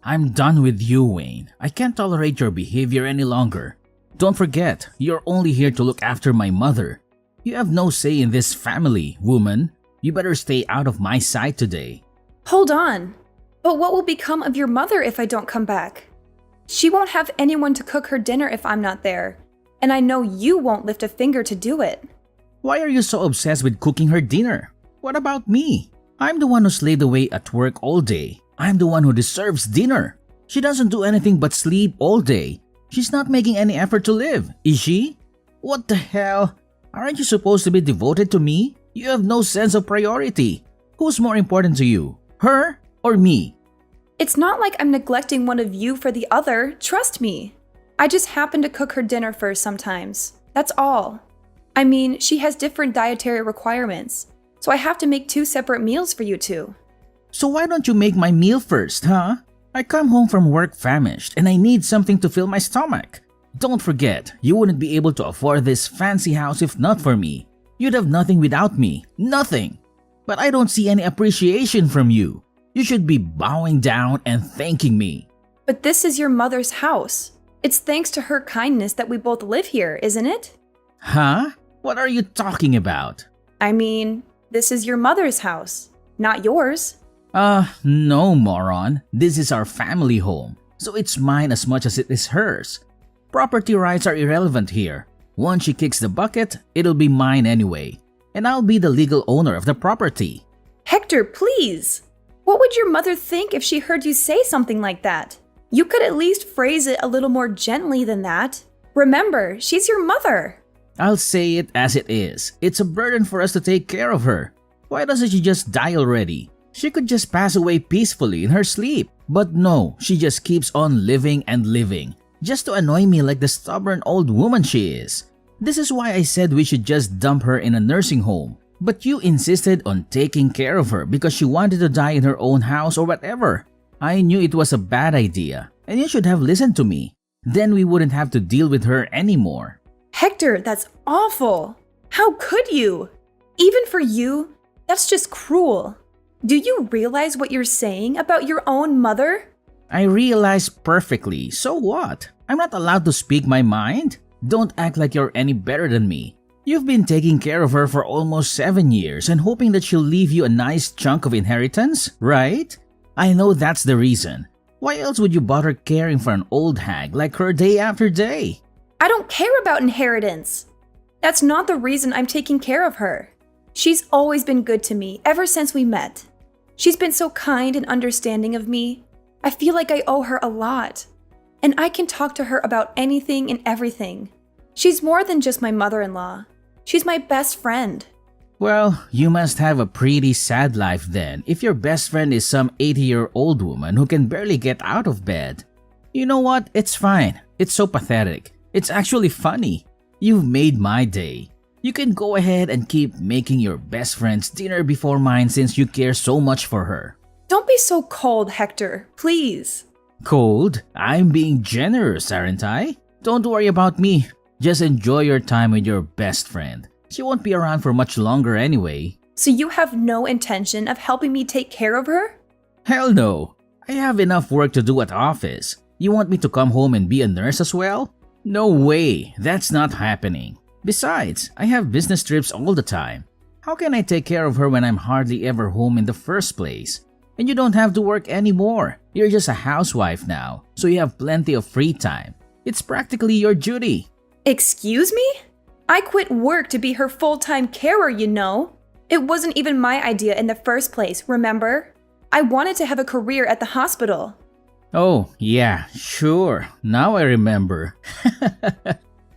I'm done with you, Wayne. I can't tolerate your behavior any longer. Don't forget, you're only here to look after my mother. You have no say in this family, woman. You better stay out of my sight today. Hold on. But what will become of your mother if I don't come back? She won't have anyone to cook her dinner if I'm not there. And I know you won't lift a finger to do it. Why are you so obsessed with cooking her dinner? What about me? I'm the one who slaved away at work all day. I'm the one who deserves dinner. She doesn't do anything but sleep all day. She's not making any effort to live, is she? What the hell? Aren't you supposed to be devoted to me? You have no sense of priority. Who's more important to you, her or me? It's not like I'm neglecting one of you for the other, trust me. I just happen to cook her dinner first sometimes. That's all. I mean, she has different dietary requirements, so I have to make 2 separate meals for you two. So why don't you make my meal first, huh? I come home from work famished and I need something to fill my stomach. Don't forget, you wouldn't be able to afford this fancy house if not for me. You'd have nothing without me, nothing. But I don't see any appreciation from you. You should be bowing down and thanking me. But this is your mother's house. It's thanks to her kindness that we both live here, isn't it? Huh? What are you talking about? I mean, this is your mother's house, not yours. No, moron. This is our family home, so it's mine as much as it is hers. Property rights are irrelevant here. Once she kicks the bucket, it'll be mine anyway, and I'll be the legal owner of the property. Hector, please! What would your mother think if she heard you say something like that? You could at least phrase it a little more gently than that. Remember, she's your mother. I'll say it as it is. It's a burden for us to take care of her. Why doesn't she just die already? She could just pass away peacefully in her sleep. But no, she just keeps on living and living, just to annoy me like the stubborn old woman she is. This is why I said we should just dump her in a nursing home. But you insisted on taking care of her because she wanted to die in her own house or whatever. I knew it was a bad idea, and you should have listened to me. Then we wouldn't have to deal with her anymore. Hector, that's awful. How could you? Even for you, that's just cruel. Do you realize what you're saying about your own mother? I realize perfectly. So what? I'm not allowed to speak my mind? Don't act like you're any better than me. You've been taking care of her for almost 7 years and hoping that she'll leave you a nice chunk of inheritance, right? I know that's the reason. Why else would you bother caring for an old hag like her day after day? I don't care about inheritance. That's not the reason I'm taking care of her. She's always been good to me ever since we met. She's been so kind and understanding of me. I feel like I owe her a lot. And I can talk to her about anything and everything. She's more than just my mother-in-law. She's my best friend. Well, you must have a pretty sad life then if your best friend is some 80-year-old woman who can barely get out of bed. You know what? It's fine. It's so pathetic. It's actually funny. You've made my day. You can go ahead and keep making your best friend's dinner before mine since you care so much for her. Don't be so cold, Hector. Please. Cold? I'm being generous, aren't I? Don't worry about me. Just enjoy your time with your best friend. She won't be around for much longer anyway. So you have no intention of helping me take care of her? Hell no. I have enough work to do at office. You want me to come home and be a nurse as well? No way. That's not happening. Besides, I have business trips all the time. How can I take care of her when I'm hardly ever home in the first place? And you don't have to work anymore. You're just a housewife now, so you have plenty of free time. It's practically your duty. Excuse me? I quit work to be her full-time carer, you know. It wasn't even my idea in the first place, remember? I wanted to have a career at the hospital. Oh, yeah, sure. Now I remember.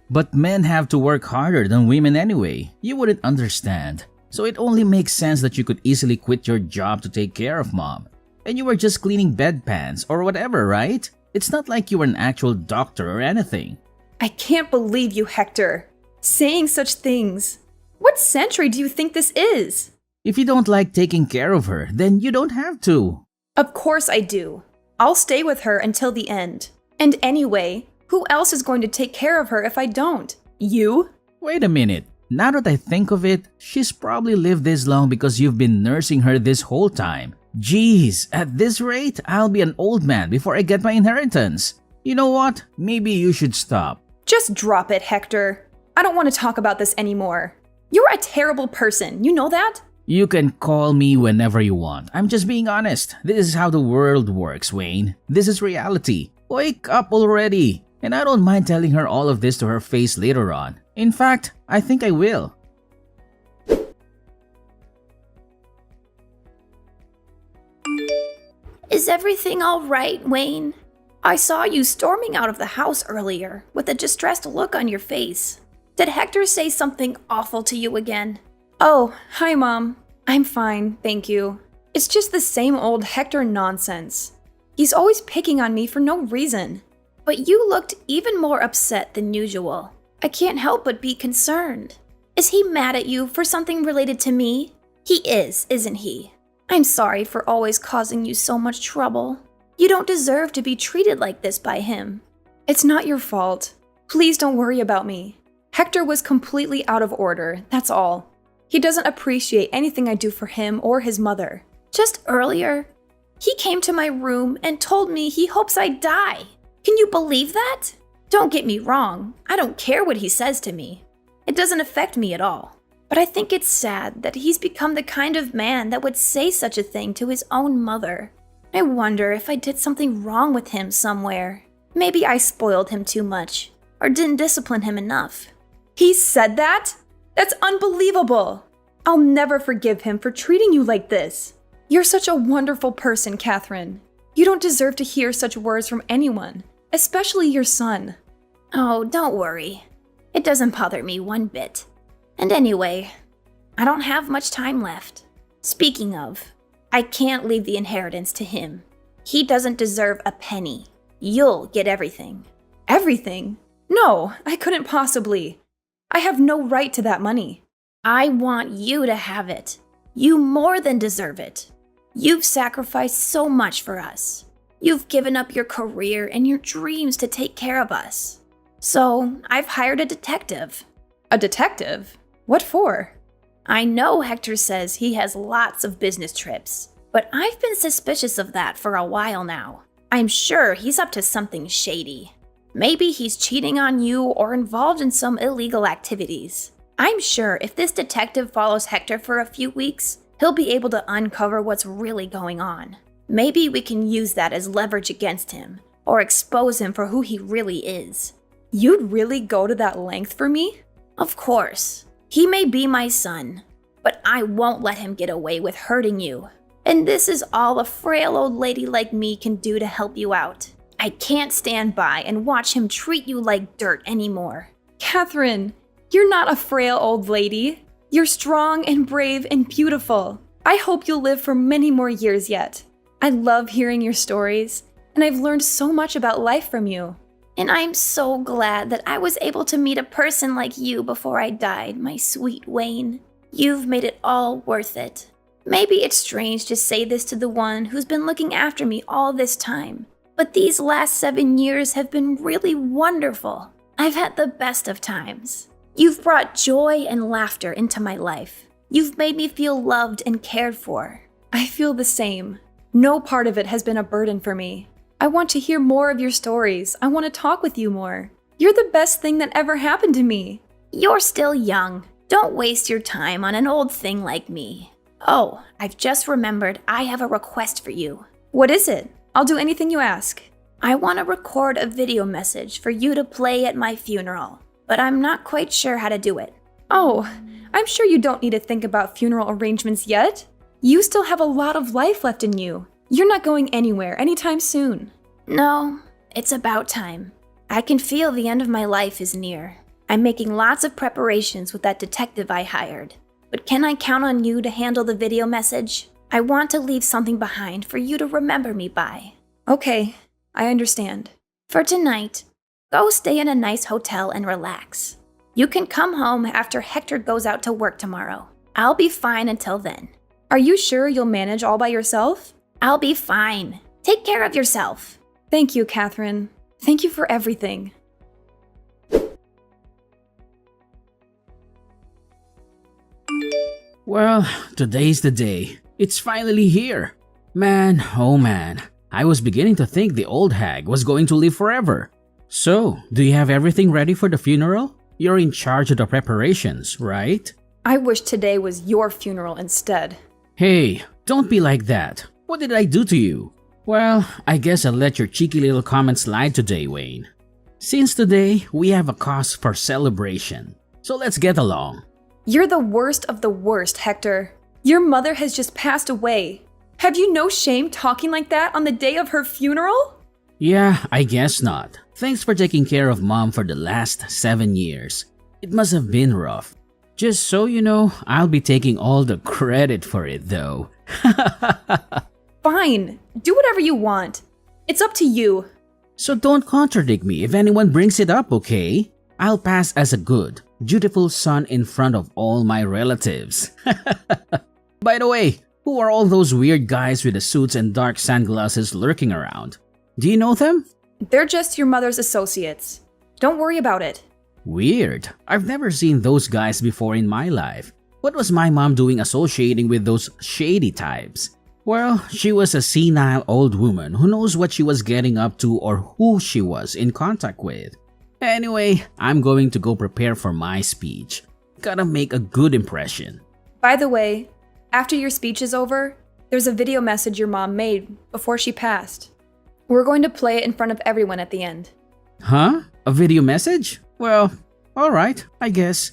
But men have to work harder than women anyway. You wouldn't understand. So it only makes sense that you could easily quit your job to take care of mom. And you were just cleaning bedpans or whatever, right? It's not like you were an actual doctor or anything. I can't believe you, Hector. Saying such things. What century do you think this is? If you don't like taking care of her, then you don't have to. Of course I do. I'll stay with her until the end. And anyway, who else is going to take care of her if I don't? You? Wait a minute. Now that I think of it, she's probably lived this long because you've been nursing her this whole time. Jeez, at this rate, I'll be an old man before I get my inheritance. You know what? Maybe you should stop. Just drop it, Hector. I don't want to talk about this anymore. You're a terrible person, you know that? You can call me whenever you want. I'm just being honest. This is how the world works, Wayne. This is reality. Wake up already. And I don't mind telling her all of this to her face later on. In fact, I think I will. Is everything all right, Wayne? I saw you storming out of the house earlier with a distressed look on your face. Did Hector say something awful to you again? Oh, hi, Mom. I'm fine, thank you. It's just the same old Hector nonsense. He's always picking on me for no reason. But you looked even more upset than usual. I can't help but be concerned. Is he mad at you for something related to me? He is, isn't he? I'm sorry for always causing you so much trouble. You don't deserve to be treated like this by him. It's not your fault. Please don't worry about me. Hector was completely out of order, that's all. He doesn't appreciate anything I do for him or his mother. Just earlier, he came to my room and told me he hopes I die. Can you believe that? Don't get me wrong, I don't care what he says to me. It doesn't affect me at all. But I think it's sad that he's become the kind of man that would say such a thing to his own mother. I wonder if I did something wrong with him somewhere. Maybe I spoiled him too much, or didn't discipline him enough. He said that? That's unbelievable! I'll never forgive him for treating you like this. You're such a wonderful person, Catherine. You don't deserve to hear such words from anyone, especially your son. Oh, don't worry. It doesn't bother me one bit. And anyway, I don't have much time left. Speaking of, I can't leave the inheritance to him. He doesn't deserve a penny. You'll get everything. Everything? No, I couldn't possibly. I have no right to that money. I want you to have it. You more than deserve it. You've sacrificed so much for us. You've given up your career and your dreams to take care of us. So, I've hired a detective. A detective? What for? I know Hector says he has lots of business trips, but I've been suspicious of that for a while now. I'm sure he's up to something shady. Maybe he's cheating on you or involved in some illegal activities. I'm sure if this detective follows Hector for a few weeks, he'll be able to uncover what's really going on. Maybe we can use that as leverage against him, or expose him for who he really is. You'd really go to that length for me? Of course. He may be my son, but I won't let him get away with hurting you. And this is all a frail old lady like me can do to help you out. I can't stand by and watch him treat you like dirt anymore. Catherine, you're not a frail old lady. You're strong and brave and beautiful. I hope you'll live for many more years yet. I love hearing your stories, and I've learned so much about life from you. And I'm so glad that I was able to meet a person like you before I died, my sweet Wayne. You've made it all worth it. Maybe it's strange to say this to the one who's been looking after me all this time, but these last 7 years have been really wonderful. I've had the best of times. You've brought joy and laughter into my life. You've made me feel loved and cared for. I feel the same. No part of it has been a burden for me. I want to hear more of your stories. I want to talk with you more. You're the best thing that ever happened to me. You're still young. Don't waste your time on an old thing like me. Oh, I've just remembered I have a request for you. What is it? I'll do anything you ask. I want to record a video message for you to play at my funeral, but I'm not quite sure how to do it. Oh, I'm sure you don't need to think about funeral arrangements yet. You still have a lot of life left in you. You're not going anywhere anytime soon. No, it's about time. I can feel the end of my life is near. I'm making lots of preparations with that detective I hired. But can I count on you to handle the video message? I want to leave something behind for you to remember me by. Okay, I understand. For tonight, go stay in a nice hotel and relax. You can come home after Hector goes out to work tomorrow. I'll be fine until then. Are you sure you'll manage all by yourself? I'll be fine. Take care of yourself. Thank you, Catherine. Thank you for everything. Well, today's the day. It's finally here. Man, oh man, I was beginning to think the old hag was going to live forever. So, do you have everything ready for the funeral? You're in charge of the preparations, right? I wish today was your funeral instead. Hey, don't be like that. What did I do to you? Well, I guess I'll let your cheeky little comment slide today, Wayne. Since today, we have a cause for celebration. So let's get along. You're the worst of the worst, Hector. Your mother has just passed away. Have you no shame talking like that on the day of her funeral? Yeah, I guess not. Thanks for taking care of Mom for the last 7 years. It must have been rough. Just so you know, I'll be taking all the credit for it though. Fine, do whatever you want. It's up to you. So don't contradict me if anyone brings it up, okay? I'll pass as a good, dutiful son in front of all my relatives. By the way, who are all those weird guys with the suits and dark sunglasses lurking around? Do you know them? They're just your mother's associates. Don't worry about it. Weird. I've never seen those guys before in my life. What was my mom doing associating with those shady types? Well, she was a senile old woman who knows what she was getting up to or who she was in contact with. Anyway, I'm going to go prepare for my speech. Gotta make a good impression. By the way, after your speech is over, there's a video message your mom made before she passed. We're going to play it in front of everyone at the end. Huh? A video message? Well, alright, I guess.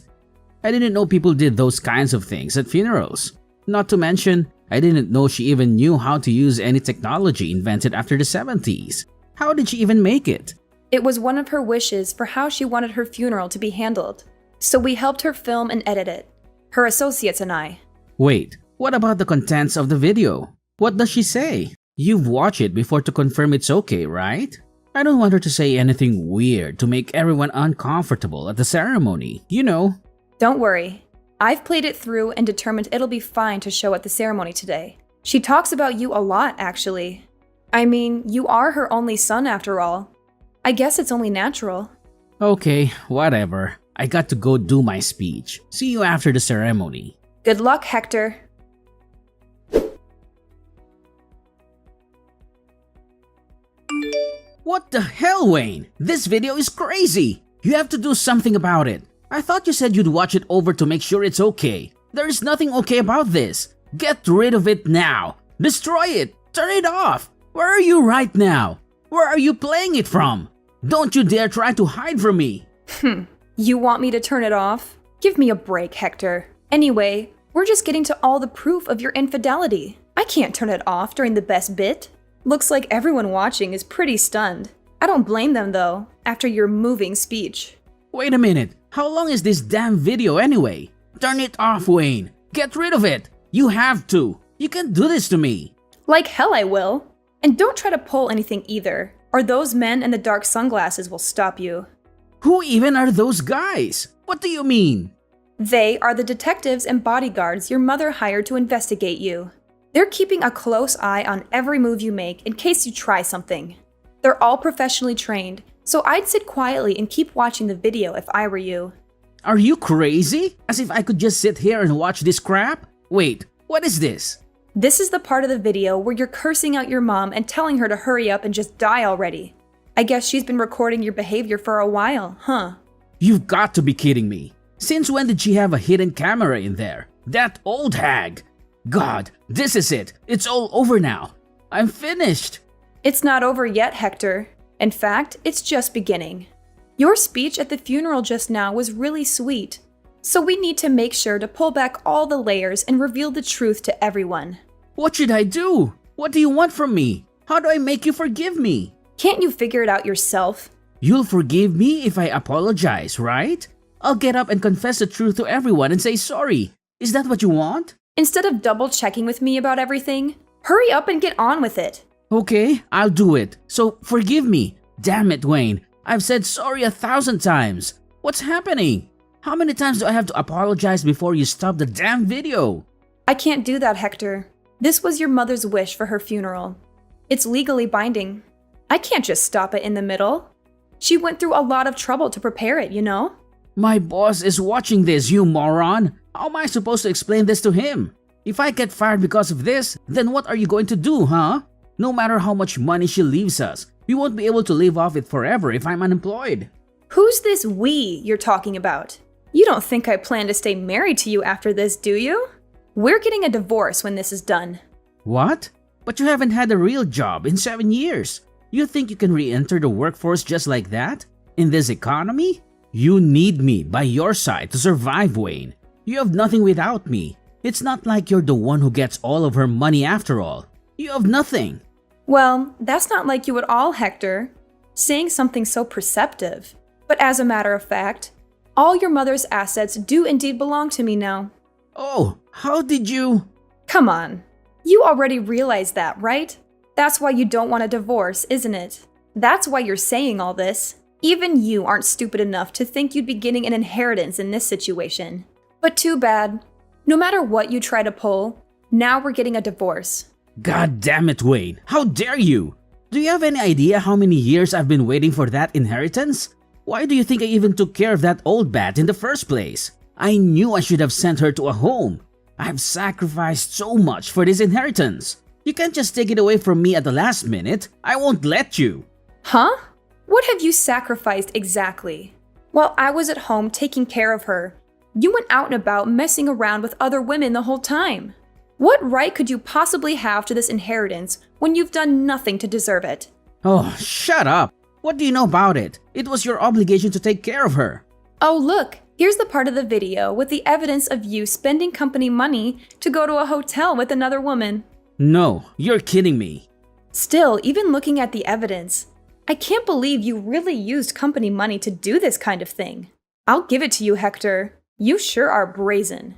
I didn't know people did those kinds of things at funerals. Not to mention, I didn't know she even knew how to use any technology invented after the 70s. How did she even make it? It was one of her wishes for how she wanted her funeral to be handled. So we helped her film and edit it. Her associates and I. Wait, what about the contents of the video? What does she say? You've watched it before to confirm it's okay, right? I don't want her to say anything weird to make everyone uncomfortable at the ceremony, you know. Don't worry. I've played it through and determined it'll be fine to show at the ceremony today. She talks about you a lot, actually. I mean, you are her only son after all. I guess it's only natural. Okay, whatever. I got to go do my speech. See you after the ceremony. Good luck, Hector. What the hell, Wayne? This video is crazy! You have to do something about it. I thought you said you'd watch it over to make sure it's okay. There is nothing okay about this. Get rid of it now. Destroy it. Turn it off. Where are you right now? Where are you playing it from? Don't you dare try to hide from me. You want me to turn it off? Give me a break, Hector. Anyway, we're just getting to all the proof of your infidelity. I can't turn it off during the best bit. Looks like everyone watching is pretty stunned. I don't blame them though, after your moving speech. Wait a minute. How long is this damn video anyway? Turn it off, Wayne. Get rid of it. You have to. You can't do this to me. Like hell I will. And don't try to pull anything either, or those men in the dark sunglasses will stop you. Who even are those guys? What do you mean? They are the detectives and bodyguards your mother hired to investigate you. They're keeping a close eye on every move you make in case you try something. They're all professionally trained, so I'd sit quietly and keep watching the video if I were you. Are you crazy? As if I could just sit here and watch this crap? Wait, what is this? This is the part of the video where you're cursing out your mom and telling her to hurry up and just die already. I guess she's been recording your behavior for a while, huh? You've got to be kidding me. Since when did she have a hidden camera in there? That old hag! God, this is it. It's all over now. I'm finished. It's not over yet, Hector. In fact, it's just beginning. Your speech at the funeral just now was really sweet. So we need to make sure to pull back all the layers and reveal the truth to everyone. What should I do? What do you want from me? How do I make you forgive me? Can't you figure it out yourself? You'll forgive me if I apologize, right? I'll get up and confess the truth to everyone and say sorry. Is that what you want? Instead of double checking with me about everything, hurry up and get on with it. Okay, I'll do it. So forgive me. Damn it, Wayne. I've said sorry 1,000 times. What's happening? How many times do I have to apologize before you stop the damn video? I can't do that, Hector. This was your mother's wish for her funeral. It's legally binding. I can't just stop it in the middle. She went through a lot of trouble to prepare it, you know? My boss is watching this, you moron. How am I supposed to explain this to him? If I get fired because of this, then what are you going to do, huh? No matter how much money she leaves us, we won't be able to live off it forever if I'm unemployed. Who's this we you're talking about? You don't think I plan to stay married to you after this, do you? We're getting a divorce when this is done. What? But you haven't had a real job in 7 years. You think you can re-enter the workforce just like that? In this economy? You need me by your side to survive, Wayne. You have nothing without me. It's not like you're the one who gets all of her money after all. You have nothing. Well, that's not like you at all, Hector. Saying something so perceptive. But as a matter of fact, all your mother's assets do indeed belong to me now. Oh, how did you… Come on. You already realize that, right? That's why you don't want a divorce, isn't it? That's why you're saying all this. Even you aren't stupid enough to think you'd be getting an inheritance in this situation. But too bad. No matter what you try to pull, now we're getting a divorce. God damn it, Wayne. How dare you? Do you have any idea how many years I've been waiting for that inheritance? Why do you think I even took care of that old bat in the first place? I knew I should have sent her to a home. I've sacrificed so much for this inheritance. You can't just take it away from me at the last minute. I won't let you. Huh? What have you sacrificed exactly? While I was at home taking care of her, you went out and about messing around with other women the whole time. What right could you possibly have to this inheritance when you've done nothing to deserve it? Oh, shut up. What do you know about it? It was your obligation to take care of her. Oh, look, here's the part of the video with the evidence of you spending company money to go to a hotel with another woman. No, you're kidding me. Still, even looking at the evidence, I can't believe you really used company money to do this kind of thing. I'll give it to you, Hector. You sure are brazen.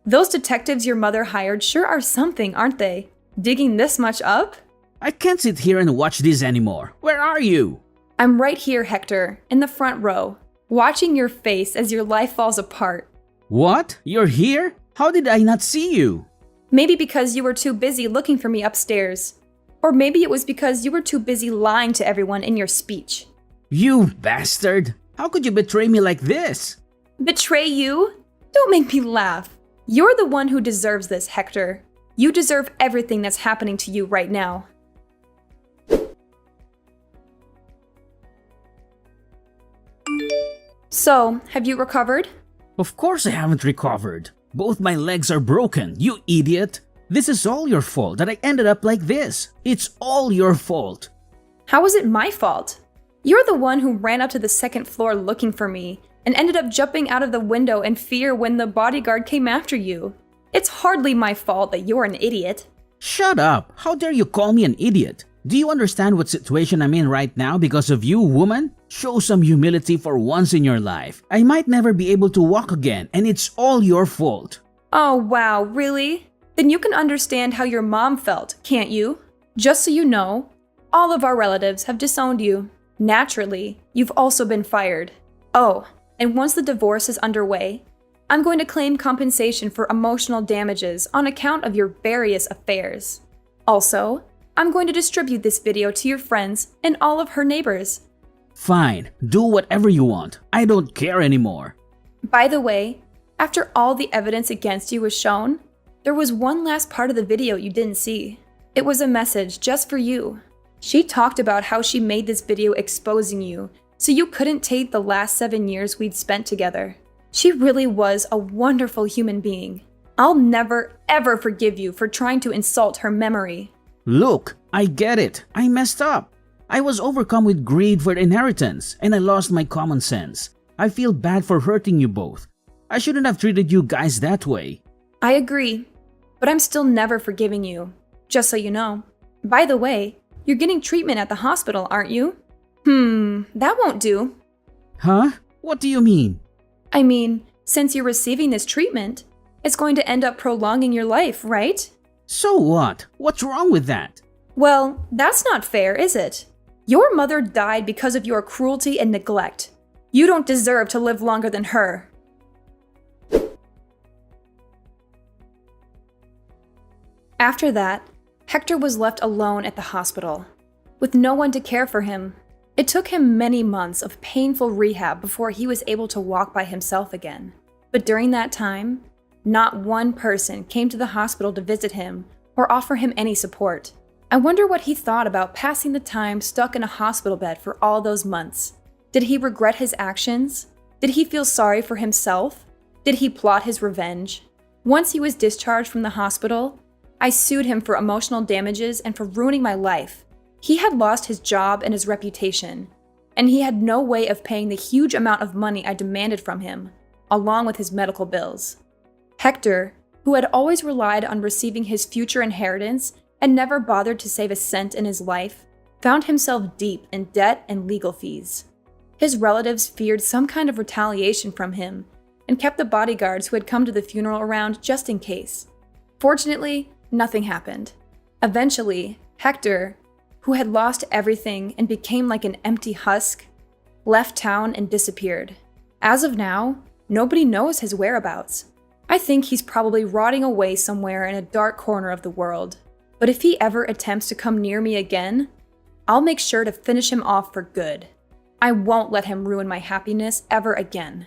Those detectives your mother hired sure are something, aren't they? Digging this much up? I can't sit here and watch this anymore. Where are you? I'm right here, Hector, in the front row, watching your face as your life falls apart. What? You're here? How did I not see you? Maybe because you were too busy looking for me upstairs. Or maybe it was because you were too busy lying to everyone in your speech. You bastard! How could you betray me like this? Betray you? Don't make me laugh. You're the one who deserves this, Hector. You deserve everything that's happening to you right now. So, have you recovered? Of course I haven't recovered. Both my legs are broken, you idiot. This is all your fault that I ended up like this. It's all your fault. How is it my fault? You're the one who ran up to the second floor looking for me and ended up jumping out of the window in fear when the bodyguard came after you. It's hardly my fault that you're an idiot. Shut up! How dare you call me an idiot? Do you understand what situation I'm in right now because of you, woman? Show some humility for once in your life. I might never be able to walk again, and it's all your fault. Oh wow, really? Then you can understand how your mom felt, can't you? Just so you know, all of our relatives have disowned you. Naturally, you've also been fired. Oh, and once the divorce is underway, I'm going to claim compensation for emotional damages on account of your various affairs. Also, I'm going to distribute this video to your friends and all of her neighbors. Fine, do whatever you want. I don't care anymore. By the way, after all the evidence against you was shown, there was one last part of the video you didn't see. It was a message just for you. She talked about how she made this video exposing you so you couldn't take the last 7 years we'd spent together. She really was a wonderful human being. I'll never, ever forgive you for trying to insult her memory. Look, I get it. I messed up. I was overcome with greed for the inheritance, and I lost my common sense. I feel bad for hurting you both. I shouldn't have treated you guys that way. I agree, but I'm still never forgiving you, just so you know. By the way, you're getting treatment at the hospital, aren't you? That won't do. Huh? What do you mean? I mean, since you're receiving this treatment, it's going to end up prolonging your life, right? So what? What's wrong with that? Well, that's not fair, is it? Your mother died because of your cruelty and neglect. You don't deserve to live longer than her. After that, Hector was left alone at the hospital, with no one to care for him. It took him many months of painful rehab before he was able to walk by himself again. But during that time, Not one person came to the hospital to visit him or offer him any support. I wonder what he thought about passing the time stuck in a hospital bed for all those months. Did he regret his actions? Did he feel sorry for himself? Did he plot his revenge? Once he was discharged from the hospital, I sued him for emotional damages and for ruining my life. He had lost his job and his reputation, and he had no way of paying the huge amount of money I demanded from him, along with his medical bills. Hector, who had always relied on receiving his future inheritance and never bothered to save a cent in his life, found himself deep in debt and legal fees. His relatives feared some kind of retaliation from him and kept the bodyguards who had come to the funeral around just in case. Fortunately, nothing happened. Eventually, Hector, who had lost everything and became like an empty husk, left town and disappeared. As of now, nobody knows his whereabouts. I think he's probably rotting away somewhere in a dark corner of the world. But if he ever attempts to come near me again, I'll make sure to finish him off for good. I won't let him ruin my happiness ever again.